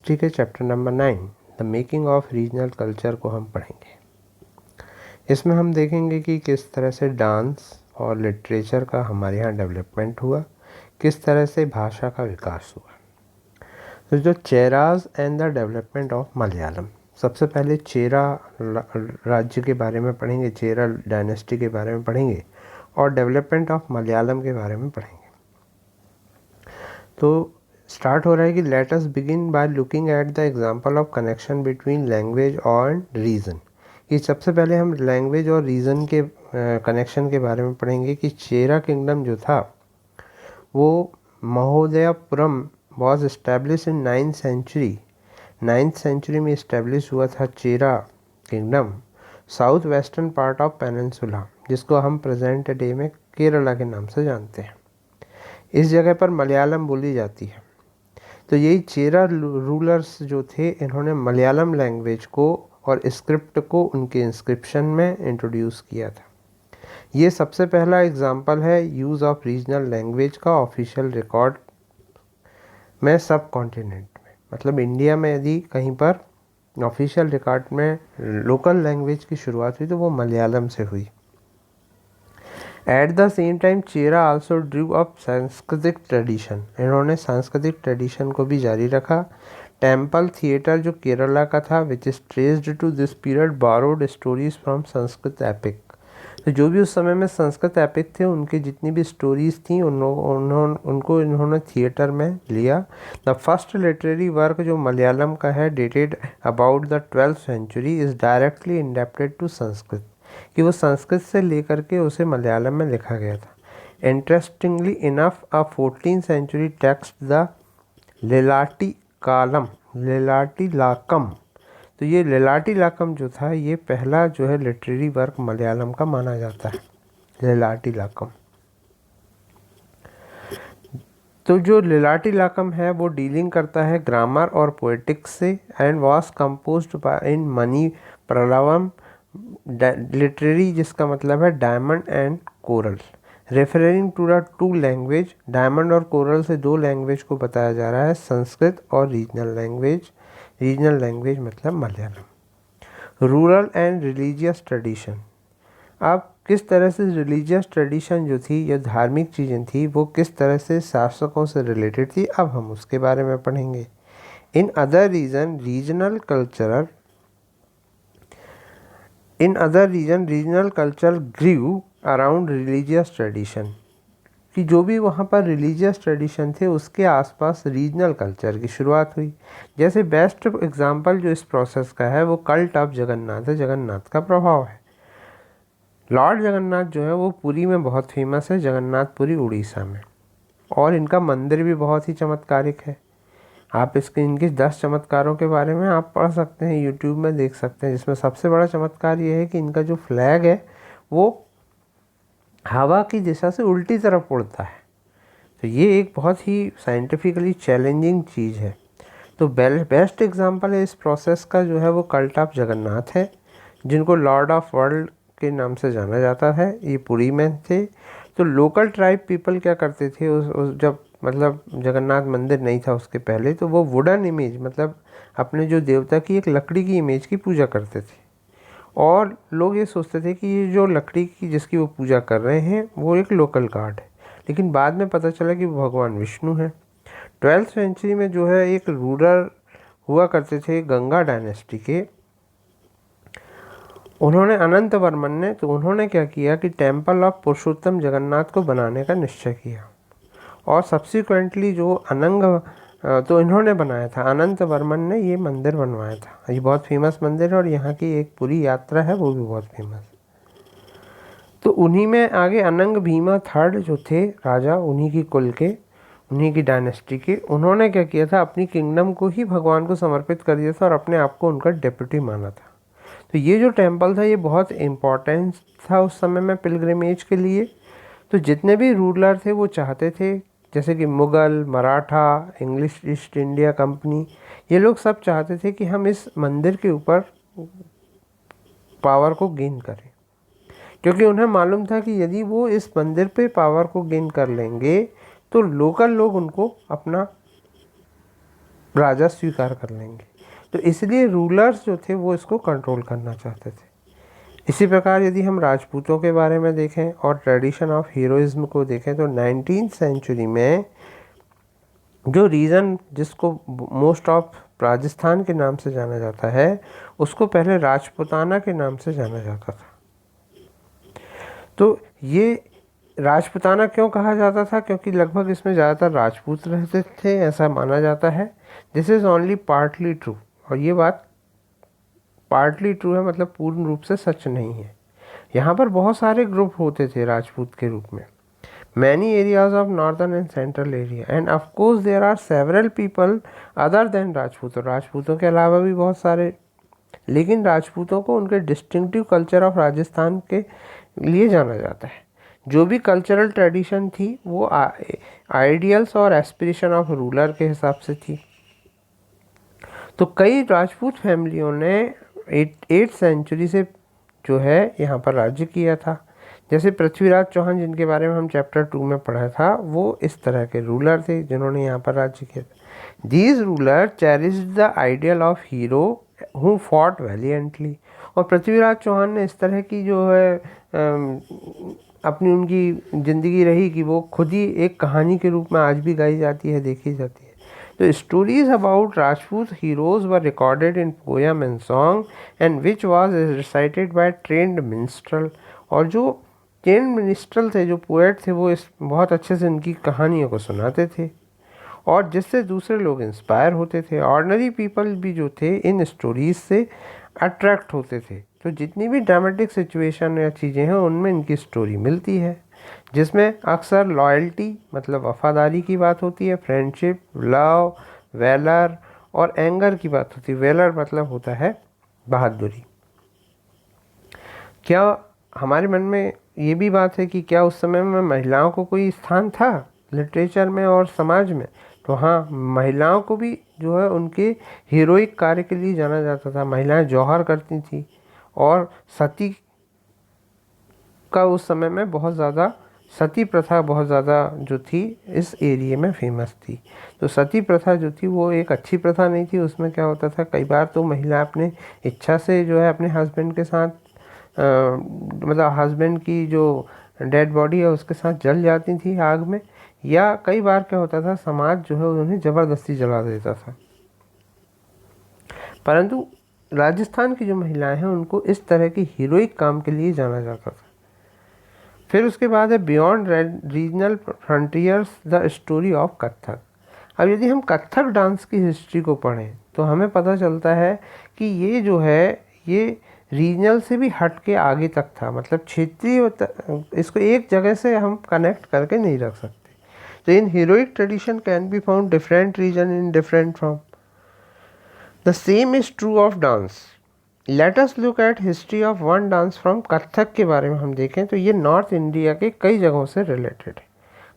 History के chapter number 9 the making of regional culture को हम पढ़ेंगे। इसमें हम देखेंगे कि किस तरह से डांस और लिटरेचर का हमारे यहाँ डेवलपमेंट हुआ, किस तरह से भाषा का विकास हुआ। तो जो Cheras and the development of Malayalam, सबसे पहले चेरा राज्य के बारे में पढ़ेंगे, चेरा डायनेस्टी के बारे में पढ़ेंगे और डेवलपमेंट ऑफ मलयालम के बारे में पढ़ेंगे। तो स्टार्ट हो रहा है कि let us begin by looking at the example of connection between language और रीजन। कि सबसे पहले हम लैंग्वेज और रीजन के कनेक्शन के बारे में पढ़ेंगे कि चेरा किंगडम जो था वो Mahodayapuram was establish in 9th century. 9th century में इस्टेब्लिश हुआ था Chera kingdom south western part of peninsula, जिसको हम प्रेजेंट डे में केरला के नाम से जानते हैं। इस जगह पर मलयालम बोली जाती है। तो यही चेरा रूलर्स जो थे, इन्होंने मलयालम लैंग्वेज को और स्क्रिप्ट को उनके इंस्क्रिप्शन में इंट्रोड्यूस किया था। ये सबसे पहला एग्जाम्पल है यूज़ ऑफ रीजनल लैंग्वेज का ऑफिशियल रिकॉर्ड में सब कॉन्टिनेंट में। मतलब इंडिया में यदि कहीं पर ऑफिशियल रिकॉर्ड में लोकल लैंग्वेज की शुरुआत हुई तो वो मलयालम से हुई। At the same time Chera also Drew up सांस्कृतिक ट्रेडिशन, इन्होंने सांस्कृतिक ट्रेडिशन को भी जारी रखा। टेम्पल थिएटर जो केरला का था which is traced to this period borrowed stories from Sanskrit epic. तो जो भी उस समय में संस्कृत एपिक थे उनकी जितनी भी स्टोरीज थी उनको इन्होंने थिएटर में लिया। द फर्स्ट लिटरेरी वर्क जो मलयालम का है dated about the 12th century is directly indebted to Sanskrit, कि वो संस्कृत से लेकर के उसे मलयालम में लिखा गया था। Interestingly enough a 14th century text the Leelatilakam. तो ये लेलाटी लाकम जो था ये पहला जो है लिटरेरी वर्क मलयालम का माना जाता है, लेलाटी लाकम। तो जो लेलाटी लाकम है वो डीलिंग करता है ग्रामर और पोएटिक्स से and was composed in Manipravalam literary, जिसका मतलब है diamond and coral, referring to the two language. Diamond और कोरल से दो लैंग्वेज को बताया जा रहा है, संस्कृत और रीजनल लैंग्वेज। रीजनल लैंग्वेज मतलब Malayalam. Rural and religious tradition, अब किस तरह से रिलीजियस ट्रेडिशन जो थी या धार्मिक चीज़ें थी वो किस तरह से शासकों से रिलेटेड थी, अब हम उसके बारे में पढ़ेंगे। In other region regional culture grew around religious tradition, कि जो भी वहाँ पर रिलीजियस ट्रेडिशन थे उसके आसपास रीजनल कल्चर की शुरुआत हुई। जैसे बेस्ट एग्जांपल जो इस प्रोसेस का है वो कल्ट ऑफ जगन्नाथ है, जगन्नाथ का प्रभाव है। लॉर्ड जगन्नाथ जो है वो पुरी में बहुत फेमस है, जगन्नाथपुरी उड़ीसा में, और इनका मंदिर भी बहुत ही चमत्कारिक है। आप इनके 10 चमत्कारों के बारे में आप पढ़ सकते हैं, यूट्यूब में देख सकते हैं, जिसमें सबसे बड़ा चमत्कार ये है कि इनका जो फ्लैग है वो हवा की दिशा से उल्टी तरफ उड़ता है। तो ये एक बहुत ही साइंटिफिकली चैलेंजिंग चीज़ है। तो बेस्ट एग्जांपल है इस प्रोसेस का जो है वो कल्ट ऑफ जगन्नाथ है, जिनको लॉर्ड ऑफ वर्ल्ड के नाम से जाना जाता है। ये पुरी में थे। तो लोकल ट्राइब पीपल क्या करते थे उस जब मतलब जगन्नाथ मंदिर नहीं था उसके पहले, तो वो वुडन इमेज मतलब अपने जो देवता की एक लकड़ी की इमेज की पूजा करते थे, और लोग ये सोचते थे कि ये जो लकड़ी की जिसकी वो पूजा कर रहे हैं वो एक लोकल गॉड है। लेकिन बाद में पता चला कि वो भगवान विष्णु है। 12th सेंचुरी में जो है एक रूलर हुआ करते थे गंगा डायनेस्टी के, उन्होंने अनंत वर्मन ने, तो उन्होंने क्या किया कि टेम्पल ऑफ पुरुषोत्तम जगन्नाथ को बनाने का निश्चय किया, और सब्सिक्वेंटली जो तो इन्होंने बनाया था, अनंत वर्मन ने ये मंदिर बनवाया था। ये बहुत फेमस मंदिर है और यहाँ की एक पूरी यात्रा है वो भी बहुत फेमस। तो उन्हीं में आगे अनंग भीमा थर्ड जो थे राजा, उन्हीं की कुल के, उन्हीं की डायनेस्टी के, उन्होंने क्या किया था अपनी किंगडम को ही भगवान को समर्पित कर दिया था और अपने आप को उनका डेप्यूटी माना था। तो ये जो टेम्पल था ये बहुत इम्पोर्टेंट था उस समय में पिलग्रिमेज के लिए। तो जितने भी रूलर थे वो चाहते थे, जैसे कि Mughal, Maratha, English east India company, ये लोग सब चाहते थे कि हम इस मंदिर के ऊपर पावर को गेन करें, क्योंकि उन्हें मालूम था कि यदि वो इस मंदिर पे पावर को गेन कर लेंगे तो लोकल लोग उनको अपना राजा स्वीकार कर लेंगे। तो इसलिए रूलर्स जो थे वो इसको कंट्रोल करना चाहते थे। इसी प्रकार यदि हम राजपूतों के बारे में देखें और ट्रेडिशन ऑफ हीरोइज्म को देखें तो 19th सेंचुरी में जो रीजन जिसको मोस्ट ऑफ राजस्थान के नाम से जाना जाता है उसको पहले राजपूताना के नाम से जाना जाता था। तो ये राजपूताना क्यों कहा जाता था? क्योंकि लगभग इसमें ज़्यादातर राजपूत रहते थे, ऐसा माना जाता है। This is only partly true, और ये बात पार्टली ट्रू है, मतलब पूर्ण रूप से सच नहीं है। यहाँ पर बहुत सारे ग्रुप होते थे राजपूत के रूप में। Many areas of northern and central area, and of course there are several people other than Rajput. राजपूतों के अलावा भी बहुत सारे, लेकिन राजपूतों को उनके डिस्टिंक्टिव कल्चर ऑफ राजस्थान के लिए जाना जाता है। जो भी कल्चरल ट्रेडिशन थी वो आइडियल्स और एस्पिरेशन ऑफ रूलर के हिसाब से थी। तो कई राजपूत फैमिलियों ने 8th सेंचुरी से जो है यहाँ पर राज्य किया था। जैसे पृथ्वीराज चौहान, जिनके बारे में हम चैप्टर 2 में पढ़ा था, वो इस तरह के रूलर थे जिन्होंने यहाँ पर राज्य किया था। These ruler cherished the ideal of hero who fought valiantly. और पृथ्वीराज चौहान ने इस तरह की जो है अपनी उनकी ज़िंदगी रही कि वो खुद ही एक कहानी के रूप में आज भी गाई जाती है, देखी जाती है। तो stories about Rajput heroes were recorded in poem and song and which was recited by trained minstrel. और जो ट्रेंड मिनिस्ट्रल थे, जो पोएट थे, वो इस बहुत अच्छे से इनकी कहानियों को सुनाते थे और जिससे दूसरे लोग इंस्पायर होते थे। ऑर्डिनरी पीपल भी जो थे इन स्टोरीज से अट्रैक्ट होते थे। तो जितनी भी ड्रामेटिक सिचुएशन या चीज़ें हैं उनमें इनकी स्टोरी मिलती है, जिसमें अक्सर लॉयल्टी मतलब वफादारी की बात होती है, फ्रेंडशिप, लव, वेलर और एंगर की बात होती है। वेलर मतलब होता है बहादुरी। क्या हमारे मन में ये भी बात है कि क्या उस समय में महिलाओं को कोई स्थान था लिटरेचर में और समाज में? तो हाँ, महिलाओं को भी जो है उनके हीरोइक कार्य के लिए जाना जाता था। महिलाएं जौहर करती थी और सती का उस समय में बहुत ज़्यादा, सती प्रथा बहुत ज़्यादा जो थी इस एरिया में फेमस थी। तो सती प्रथा जो थी वो एक अच्छी प्रथा नहीं थी। उसमें क्या होता था, कई बार तो महिला अपने इच्छा से जो है अपने हस्बैंड के साथ मतलब हस्बैंड की जो डेड बॉडी है उसके साथ जल जाती थी आग में, या कई बार क्या होता था समाज जो है उन्हें ज़बरदस्ती जला देता था। परंतु राजस्थान की जो महिलाएं हैं उनको इस तरह के हीरोइक काम के लिए जाना जाता था। फिर उसके बाद है beyond regional frontiers the story of Kathak. अब यदि हम कथक डांस की हिस्ट्री को पढ़ें तो हमें पता चलता है कि ये जो है ये रीजनल से भी हट के आगे तक था, मतलब क्षेत्रीय, इसको एक जगह से हम कनेक्ट करके नहीं रख सकते। तो इन heroic tradition can be found different region in different form. The same is true of dance. Let us look at history of one dance from Kathak के बारे में हम देखें तो ये नॉर्थ इंडिया के कई जगहों से रिलेटेड है।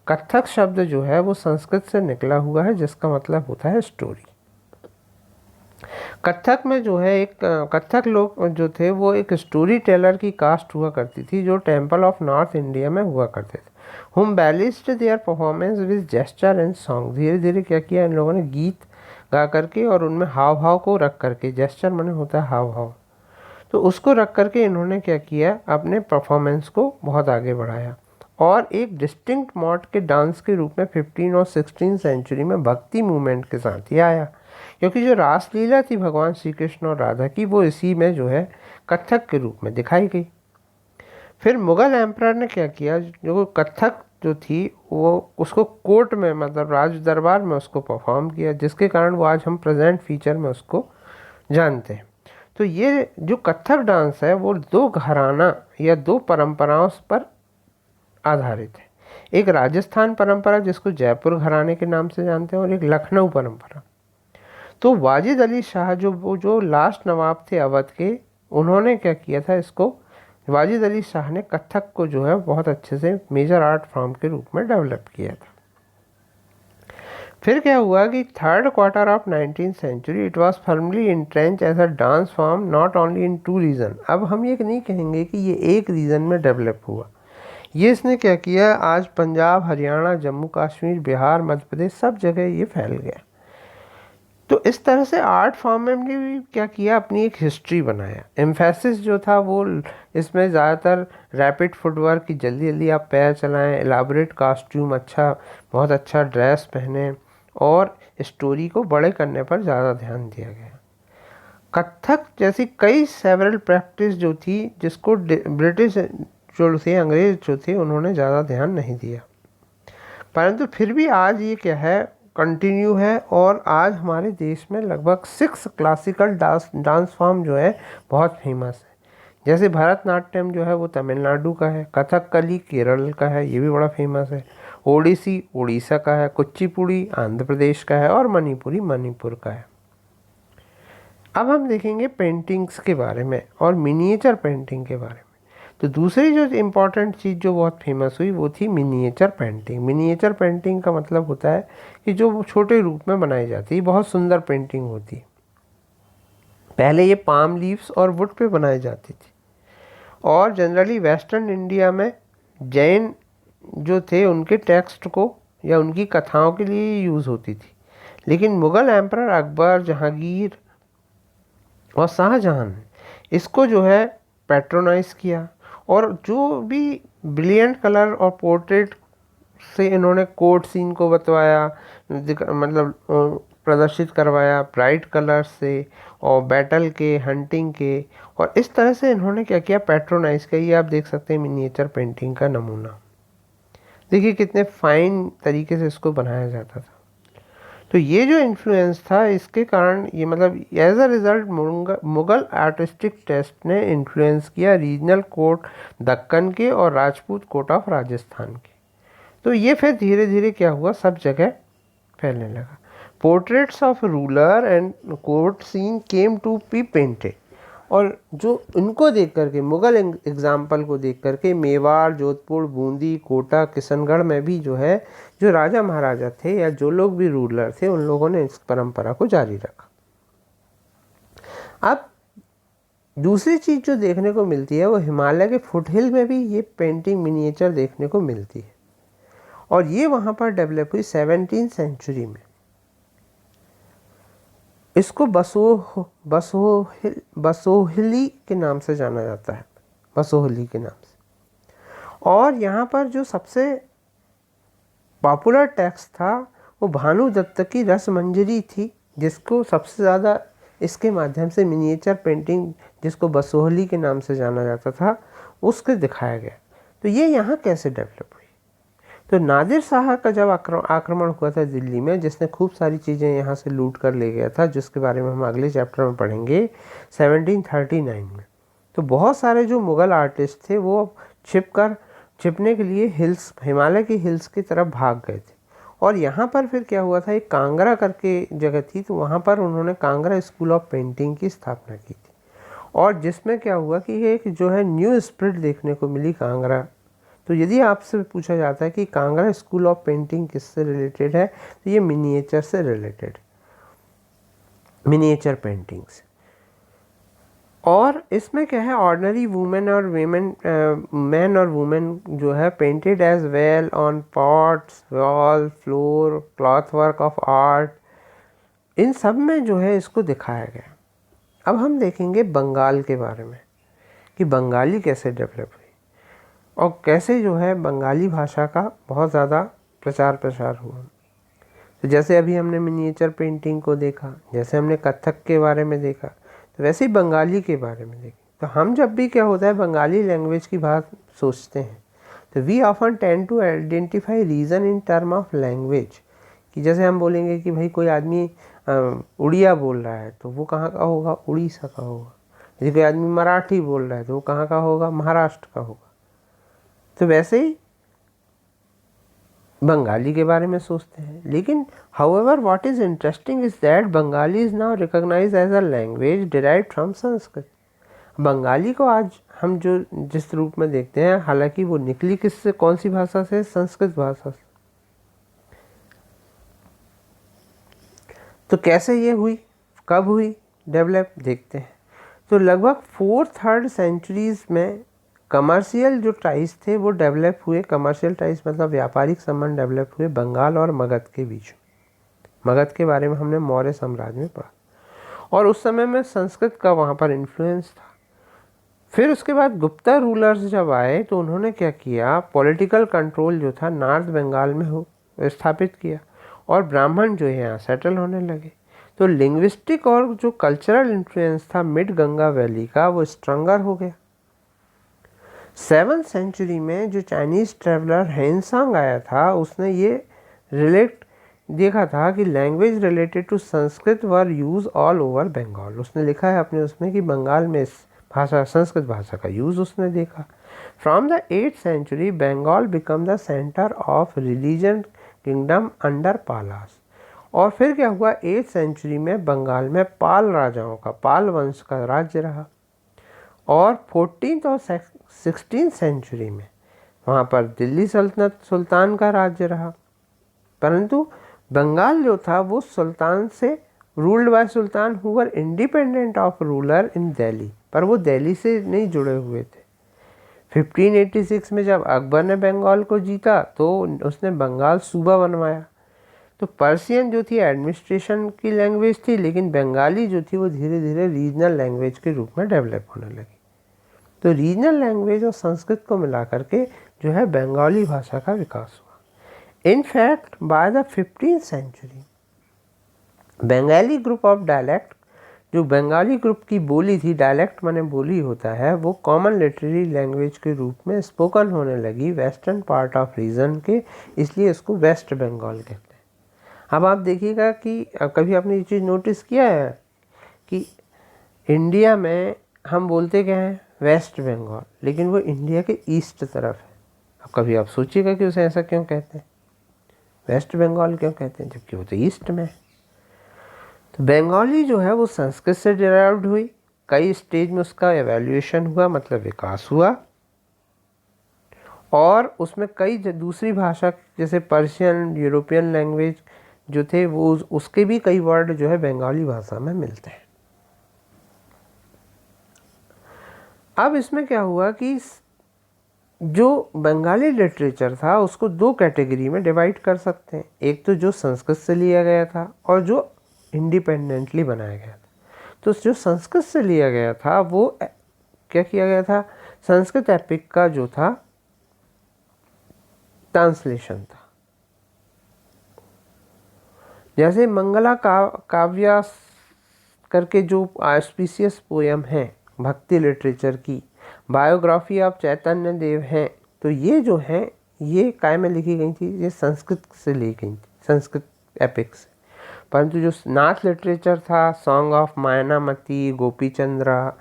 कथक शब्द जो है वो संस्कृत से निकला हुआ है जिसका मतलब होता है स्टोरी। कथक में जो है एक कथक लोग जो थे वो एक स्टोरी टेलर की कास्ट हुआ करती थी जो टेम्पल ऑफ नॉर्थ इंडिया में हुआ करते थे। Whom balanced their performance with gesture and song. धीरे धीरे क्या किया इन लोगों ने, गीत गा करके और उनमें हाव भाव को रख करके, जेस्चर माने होता है हाव भाव, तो उसको रख करके इन्होंने क्या किया, अपने परफॉर्मेंस को बहुत आगे बढ़ाया और एक डिस्टिंक्ट मॉड के डांस के रूप में 15 और 16 सेंचुरी में भक्ति मूवमेंट के साथ ही आया। क्योंकि जो रासलीला थी भगवान श्री कृष्ण और राधा की वो इसी में जो है कथक के रूप में दिखाई गई। फिर मुग़ल एम्परर ने क्या किया, जो कथक जो थी वो उसको कोर्ट में मतलब राज दरबार में उसको परफॉर्म किया, जिसके कारण वो आज हम प्रेजेंट फीचर में उसको जानते हैं। तो ये जो कथक डांस है वो दो घराना या दो परंपराओं पर आधारित है। एक राजस्थान परंपरा जिसको जयपुर घराने के नाम से जानते हैं और एक लखनऊ परंपरा। तो वाजिद अली शाह जो लास्ट नवाब थे अवध के, उन्होंने क्या किया था, इसको वाजिद अली शाह ने कथक को जो है बहुत अच्छे से मेजर आर्ट फॉर्म के रूप में डेवलप किया था। फिर क्या हुआ कि third quarter of 19th century it was firmly entrench as a dance form not only in 2 region. अब हम ये नहीं कहेंगे कि ये एक रीजन में डेवलप हुआ, ये इसने क्या किया, आज पंजाब, हरियाणा, जम्मू कश्मीर, बिहार, मध्य प्रदेश सब जगह ये फैल गया। तो इस तरह से आर्ट फॉर्म में भी क्या किया, अपनी एक हिस्ट्री बनाया। एम्फेसिस जो था वो इसमें ज़्यादातर रैपिड फुटवर्क की, जल्दी जल्दी आप पैर चलाएं, एलाबोरेट कास्ट्यूम, अच्छा बहुत अच्छा ड्रेस पहने, और स्टोरी को बड़े करने पर ज़्यादा ध्यान दिया गया। कथक जैसी कई सेवरल प्रैक्टिस जो थी, जिसको ब्रिटिश जो थे, अंग्रेज जो थे, उन्होंने ज़्यादा ध्यान नहीं दिया, परंतु फिर भी आज ये क्या है, कंटिन्यू है। और आज हमारे देश में लगभग 6 क्लासिकल डांस फॉर्म जो है बहुत फेमस है। जैसे भरतनाट्यम जो है वो तमिलनाडु का है, कथकली केरल का है, ये भी बड़ा फेमस है, ओडिसी उड़ीसा का है, कुचिपुड़ी आंध्र प्रदेश का है, और मणिपुरी मणिपुर का है। अब हम देखेंगे पेंटिंग्स के बारे में और मिनिएचर पेंटिंग के बारे में। तो दूसरी जो इम्पॉर्टेंट चीज़ जो बहुत फेमस हुई वो थी मिनिएचर पेंटिंग। मिनिएचर पेंटिंग का मतलब होता है कि जो छोटे रूप में बनाई जाती है, बहुत सुंदर पेंटिंग होती है। पहले ये पाम लीव्स और वुड पे बनाई जाती थी, और जनरली वेस्टर्न इंडिया में जैन जो थे उनके टेक्स्ट को या उनकी कथाओं के लिए यूज़ होती थी। लेकिन मुग़ल एम्परर अकबर, जहांगीर और शाहजहां ने इसको जो है पैट्रोनाइज किया, और जो भी ब्रिलियंट कलर और पोर्ट्रेट से इन्होंने कोर्ट सीन को बतवाया, मतलब प्रदर्शित करवाया ब्राइट कलर्स से, और बैटल के, हंटिंग के, और इस तरह से इन्होंने क्या किया, पैट्रोनाइज किया। ये आप देख सकते हैं मिनिएचर पेंटिंग का नमूना। देखिए कितने फाइन तरीके से इसको बनाया जाता था। तो ये जो इन्फ्लुएंस था, इसके कारण ये मतलब as a result Mughal artistic taste ने इन्फ्लुएंस किया रीजनल कोर्ट दक्कन के और राजपूत कोर्ट ऑफ राजस्थान के। तो ये फिर धीरे धीरे क्या हुआ, सब जगह फैलने लगा। Portraits of ruler and court scene came to be painted, और जो इनको देख करके, मुग़ल एग्जाम्पल को देख करके, मेवाड़, जोधपुर, बूंदी, कोटा, किशनगढ़ में भी जो है, जो राजा महाराजा थे या जो लोग भी रूलर थे, उन लोगों ने इस परंपरा को जारी रखा। अब दूसरी चीज़ जो देखने को मिलती है वो हिमालय के फुटहिल में भी ये पेंटिंग मिनिएचर देखने को मिलती है, और ये वहाँ पर डेवलप हुई 17वीं सेंचुरी में। इसको बसोहली के नाम से जाना जाता है, बसोहली के नाम से। और यहाँ पर जो सबसे पॉपुलर टेक्स्ट था वो भानु दत्त की रसमंजरी थी, जिसको सबसे ज़्यादा इसके माध्यम से मिनिएचर पेंटिंग, जिसको बसोहली के नाम से जाना जाता था, उसके दिखाया गया। तो ये यहाँ कैसे डेवलप हुई, तो नादिर शाह का जब आक्रमण हुआ था दिल्ली में, जिसने खूब सारी चीज़ें यहाँ से लूट कर ले गया था, जिसके बारे में हम अगले चैप्टर में पढ़ेंगे 1739 में। तो बहुत सारे जो मुग़ल आर्टिस्ट थे वो छिपने के लिए हिमालय की हिल्स की तरफ भाग गए थे। और यहाँ पर फिर क्या हुआ था, एक कांगड़ा करके जगह थी, तो वहाँ पर उन्होंने कांगड़ा स्कूल ऑफ पेंटिंग की स्थापना की थी, और जिसमें क्या हुआ कि एक जो है न्यू स्पिरिट देखने को मिली कांगड़ा। तो यदि आपसे पूछा जाता है कि कांगड़ा स्कूल ऑफ पेंटिंग किससे रिलेटेड है, तो ये मिनिएचर से रिलेटेड, मिनिएचर पेंटिंग्स। और इसमें क्या है, ऑर्डिनरी वुमेन और मैन और वुमेन जो है painted as well on pots, wall, floor, cloth work of art, इन सब में जो है इसको दिखाया गया। अब हम देखेंगे बंगाल के बारे में कि बंगाली कैसे डेवलप हुई, और कैसे जो है बंगाली भाषा का बहुत ज़्यादा प्रचार प्रसार हुआ। तो जैसे अभी हमने मिनिएचर पेंटिंग को देखा, जैसे हमने कथक के बारे में देखा, तो वैसे ही बंगाली के बारे में देखें। तो हम जब भी क्या होता है बंगाली लैंग्वेज की बात सोचते हैं, तो we often tend to identify region in term of language, कि जैसे हम बोलेंगे कि भाई कोई आदमी उड़िया बोल रहा है तो वो कहाँ का होगा, उड़ीसा का होगा। यदि कोई आदमी मराठी बोल रहा है तो वो कहाँ का होगा, महाराष्ट्र का होगा। तो वैसे ही बंगाली के बारे में सोचते हैं। लेकिन however what is interesting is that Bengali is now recognised as a language derived from Sanskrit. Bengali को आज हम जो जिस रूप में देखते हैं, हालांकि वो निकली किससे, कौन सी भाषा से, संस्कृत भाषा से। तो कैसे ये हुई, कब हुई डेवलप, देखते हैं। तो लगभग 4th सेंचुरीज़ में कमर्शियल जो टाइज थे वो डेवलप हुए। कमर्शियल टाइज मतलब व्यापारिक संबंध डेवलप हुए बंगाल और मगध के बीच। मगध के बारे में हमने मौर्य साम्राज्य में पढ़ा, और उस समय में संस्कृत का वहाँ पर इन्फ्लुएंस था। फिर उसके बाद गुप्ता रूलर्स जब आए तो उन्होंने क्या किया, पॉलिटिकल कंट्रोल जो था नॉर्थ बंगाल में स्थापित किया, और ब्राह्मण जो है यहाँ सेटल होने लगे। तो लिंग्विस्टिक और जो कल्चरल इन्फ्लुएंस था मिड गंगा वैली का, वो स्ट्रॉन्गर हो गया। 7th सेंचुरी में जो चाइनीज़ ट्रेवलर हेनसांग आया था, उसने ये रिलेट देखा था कि language related to Sanskrit were use all over Bengal. उसने लिखा है अपने उसमें कि बंगाल में इस भाषा, संस्कृत भाषा का यूज़ उसने देखा। From the 8th century Bengal become the centre of religion kingdom under Palas. और फिर क्या हुआ, 8th सेंचुरी में बंगाल में पाल राजाओं का, पाल वंश का राज्य रहा, और 14th और 16th सेंचुरी में वहाँ पर दिल्ली सल्तनत सुल्तान का राज्य रहा। परंतु बंगाल जो था वो सुल्तान से ruled by Sultan who were independent of ruler in Delhi, पर वो दिल्ली से नहीं जुड़े हुए थे। 1586 में जब अकबर ने बंगाल को जीता तो उसने बंगाल सूबा बनवाया। तो पर्शियन जो थी एडमिनिस्ट्रेशन की लैंग्वेज थी, लेकिन बंगाली जो थी वो धीरे धीरे रीजनल लैंग्वेज के रूप में डेवलप होने लगी। तो रीजनल लैंग्वेज और संस्कृत को मिला करके जो है बंगाली भाषा का विकास हुआ। In fact by the 15th century Bengali group of dialect, जो बंगाली ग्रुप की बोली थी, डायलेक्ट माने बोली होता है, वो कॉमन लिटरेरी लैंग्वेज के रूप में स्पोकन होने लगी वेस्टर्न पार्ट ऑफ रीजन के, इसलिए इसको वेस्ट बंगाल कहते हैं। अब आप देखिएगा कि कभी आपने ये चीज़ नोटिस किया है कि इंडिया में हम बोलते क्या हैं, वेस्ट बंगाल, लेकिन वो इंडिया के ईस्ट तरफ है। अब कभी आप सोचिएगा कि उसे ऐसा क्यों कहते हैं, वेस्ट बंगाल क्यों कहते हैं, जबकि वो तो ईस्ट में है। तो बंगाली जो है वो संस्कृत से डिराइव्ड हुई, कई स्टेज में उसका एवेल्यूएशन हुआ, मतलब विकास हुआ, और उसमें कई दूसरी भाषा जैसे पर्शियन, यूरोपियन लैंग्वेज जो थे वो उसके भी कई वर्ड जो है बंगाली भाषा में मिलते हैं। अब इसमें क्या हुआ कि जो बंगाली लिटरेचर था उसको दो कैटेगरी में डिवाइड कर सकते हैं, एक तो जो संस्कृत से लिया गया था और जो इंडिपेंडेंटली बनाया गया था। तो जो संस्कृत से लिया गया था वो क्या किया गया था, संस्कृत एपिक का जो था ट्रांसलेशन था। जैसे मंगला काव्या करके जो ऑस्पिशियस पोयम है भक्ति लिटरेचर की, बायोग्राफी ऑफ चैतन्य देव है, तो ये जो है ये काय में लिखी गई थी, ये संस्कृत से ली गई थी, संस्कृत एपिक से। परंतु जो नाथ लिटरेचर था, सॉन्ग ऑफ मायनामती, गोपी चंद्रा,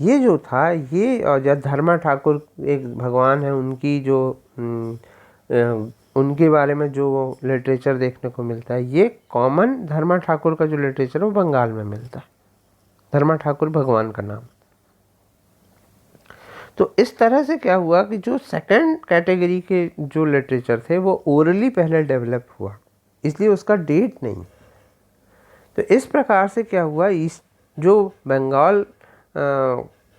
ये जो था ये, और जब धर्मा ठाकुर एक भगवान है उनकी जो उनके बारे में जो लिटरेचर देखने को मिलता है, ये कॉमन धर्मा ठाकुर का जो लिटरेचर है वो बंगाल में मिलता है। धर्मा ठाकुर भगवान का नाम। तो इस तरह से क्या हुआ कि जो सेकंड कैटेगरी के जो लिटरेचर थे वो ओरली पहले डेवलप हुआ, इसलिए उसका डेट नहीं। तो इस प्रकार से क्या हुआ, इस जो बंगाल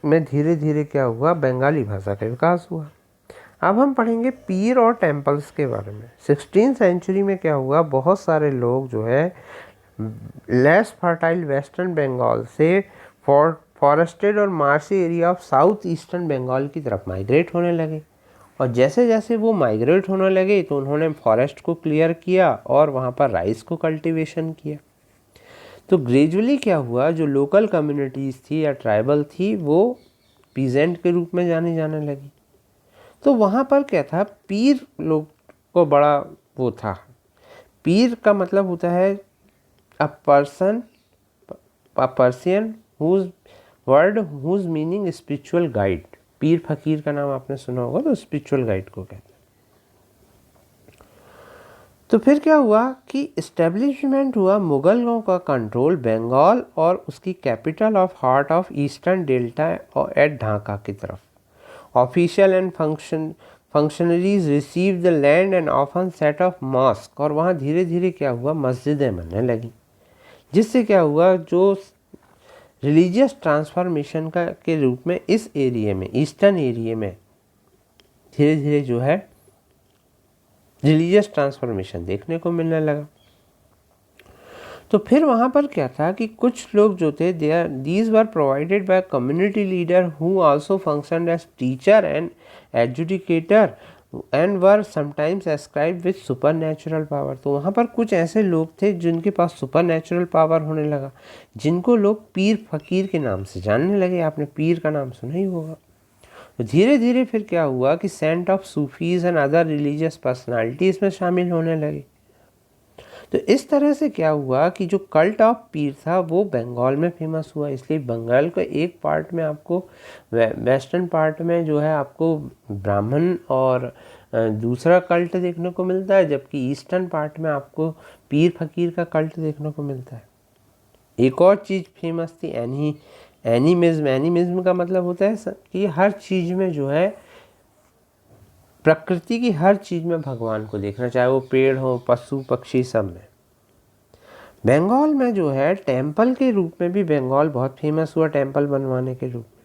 में धीरे धीरे क्या हुआ, बंगाली भाषा का विकास हुआ। अब हम पढ़ेंगे पीर और टेम्पल्स के बारे में। 16th सेंचुरी में क्या हुआ, बहुत सारे लोग जो है लेस फर्टाइल वेस्टर्न बंगाल से फॉरेस्टेड और marshy area of south eastern Bengal की तरफ माइग्रेट होने लगे, और जैसे जैसे वो माइग्रेट होने लगे तो उन्होंने फॉरेस्ट को क्लियर किया और वहाँ पर राइस को कल्टीवेशन किया। तो ग्रेजुअली क्या हुआ, जो लोकल कम्युनिटीज़ थी या ट्राइबल थी वो पीजेंट के रूप में जाने लगी। तो वहाँ पर क्या था, पीर लोग को बड़ा वो था। पीर का मतलब होता है a Persian whose word whose meaning spiritual guide. पीर फकीर का नाम आपने सुना होगा, तो स्पिरिचुअल गाइड को कहते हैं। तो फिर क्या हुआ कि इस्टेब्लिशमेंट हुआ मुगलों का कंट्रोल बंगाल और उसकी capital of heart of eastern delta और एट ढाका की तरफ। Official and functionaries receive the land and often set of mosque, और वहाँ धीरे धीरे क्या हुआ, मस्जिदें बनने लगी, जिससे क्या हुआ, जो रिलीजियस ट्रांसफॉर्मेशन का के रूप में इस एरिया में, ईस्टर्न एरिया में धीरे धीरे जो है रिलीजियस ट्रांसफॉर्मेशन देखने को मिलने लगा। तो फिर वहाँ पर क्या था कि कुछ लोग जो थे these were provided by community leader who also function as teacher and educator and were sometimes ascribe with supernatural power. तो वहाँ पर कुछ ऐसे लोग थे जिनके पास सुपर नेचुरल पावर होने लगा, जिनको लोग पीर फकीर के नाम से जानने लगे। आपने पीर का नाम सुना ही होगा। तो धीरे धीरे फिर क्या हुआ कि saint of Sufis and other religious personality इसमें शामिल होने लगे। तो इस तरह से क्या हुआ कि जो कल्ट ऑफ पीर था वो बंगाल में फेमस हुआ। इसलिए बंगाल का एक पार्ट में आपको, वेस्टर्न पार्ट में जो है आपको ब्राह्मण और दूसरा कल्ट देखने को मिलता है, जबकि ईस्टर्न पार्ट में आपको पीर फकीर का कल्ट देखने को मिलता है। एक और चीज़ फेमस थी एनिमिज्म। एनिमिज्म का मतलब होता है कि हर चीज़ में जो है, प्रकृति की हर चीज़ में भगवान को देखना, चाहे वो पेड़ हो, पशु पक्षी, सब में। बंगाल में जो है टेम्पल के रूप में भी बंगाल बहुत फेमस हुआ, टेम्पल बनवाने के रूप में।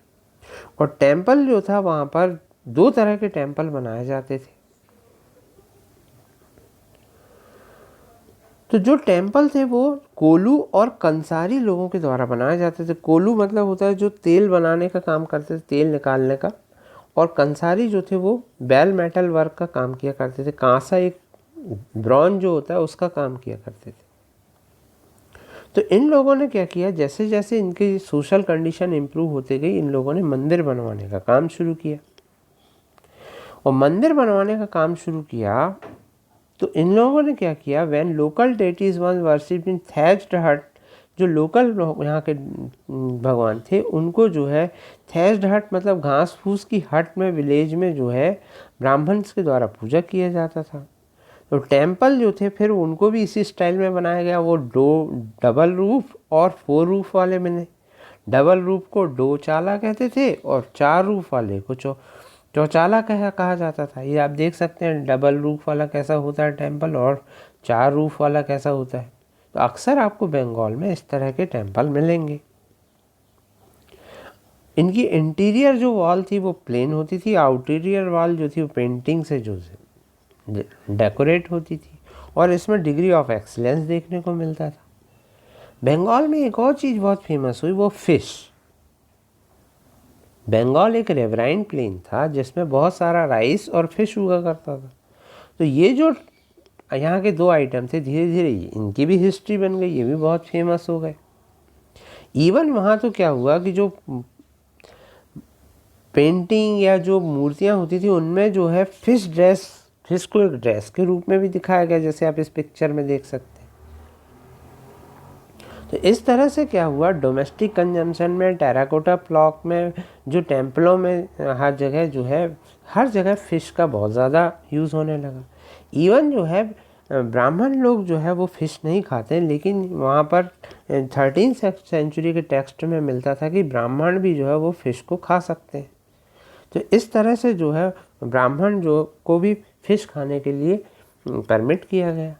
और टेम्पल जो था वहाँ पर 2 तरह के टेम्पल बनाए जाते थे। तो जो टेम्पल थे वो कोलू और कंसारी लोगों के द्वारा बनाए जाते थे। कोलू मतलब होता है जो तेल बनाने का काम करते थे, तेल निकालने का, और कंसारी जो थे वो बेल मेटल वर्क का काम किया करते थे। कांसा, एक ब्रॉन्ज जो होता है, उसका काम किया करते थे। तो इन लोगों ने क्या किया, जैसे जैसे इनकी सोशल कंडीशन इम्प्रूव होते गई, इन लोगों ने मंदिर बनवाने का काम शुरू किया। और मंदिर बनवाने का काम शुरू किया तो इन लोगों ने क्या किया, when local deities one worshipped in thatched हट, जो लोकल यहाँ के भगवान थे उनको जो है थैच्ड हट मतलब घास फूस की हट में, विलेज में जो है ब्राह्मण्स के द्वारा पूजा किया जाता था। तो टेम्पल जो थे फिर उनको भी इसी स्टाइल में बनाया गया। वो डबल रूफ और 4 रूफ वाले बने। डबल रूफ को डो चाला कहते थे और 4 रूफ वाले को चौचाला कहा जाता था। ये आप देख सकते हैं डबल रूफ वाला कैसा होता है टेम्पल और 4 रूफ वाला कैसा होता है। तो अक्सर आपको बंगाल में इस तरह के टेम्पल मिलेंगे। इनकी इंटीरियर जो वॉल थी वो प्लेन होती थी, आउटीरियर वॉल जो थी वो पेंटिंग से जो डेकोरेट होती थी, और इसमें डिग्री ऑफ एक्सीलेंस देखने को मिलता था। बंगाल में एक और चीज़ बहुत फेमस हुई, वो फिश। बंगाल एक रेवराइन प्लेन था जिसमें बहुत सारा राइस और फिश उगा करता था। तो ये जो यहाँ के 2 आइटम थे, धीरे धीरे इनकी भी हिस्ट्री बन गई, ये भी बहुत फेमस हो गए। इवन वहाँ तो क्या हुआ कि जो पेंटिंग या जो मूर्तियाँ होती थी उनमें जो है फिश को एक ड्रेस के रूप में भी दिखाया गया, जैसे आप इस पिक्चर में देख सकते हैं। तो इस तरह से क्या हुआ, डोमेस्टिक कंजम्पशन में, टेराकोटा ब्लॉक में, जो टेम्पलों में, हर जगह जो है, हर जगह फ़िश का बहुत ज़्यादा यूज़ होने लगा। इवन जो है ब्राह्मण लोग जो है वो फ़िश नहीं खाते, लेकिन वहाँ पर 13th सेंचुरी के टेक्स्ट में मिलता था कि ब्राह्मण भी जो है वो फ़िश को खा सकते हैं। तो इस तरह से जो है ब्राह्मण जो को भी फ़िश खाने के लिए परमिट किया गया।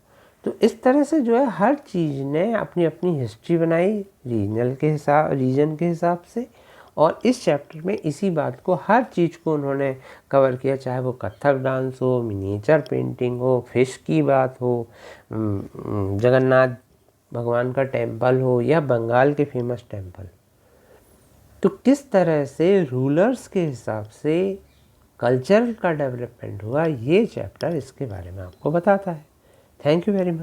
तो इस तरह से जो है हर चीज़ ने अपनी अपनी हिस्ट्री बनाई रीजन के हिसाब से। और इस चैप्टर में इसी बात को, हर चीज़ को उन्होंने कवर किया, चाहे वो कथक डांस हो, मिनिएचर पेंटिंग हो, फिश की बात हो, जगन्नाथ भगवान का टेम्पल हो, या बंगाल के फेमस टेम्पल। तो किस तरह से रूलर्स के हिसाब से कल्चर का डेवलपमेंट हुआ, ये चैप्टर इसके बारे में आपको बताता है। Thank you very much.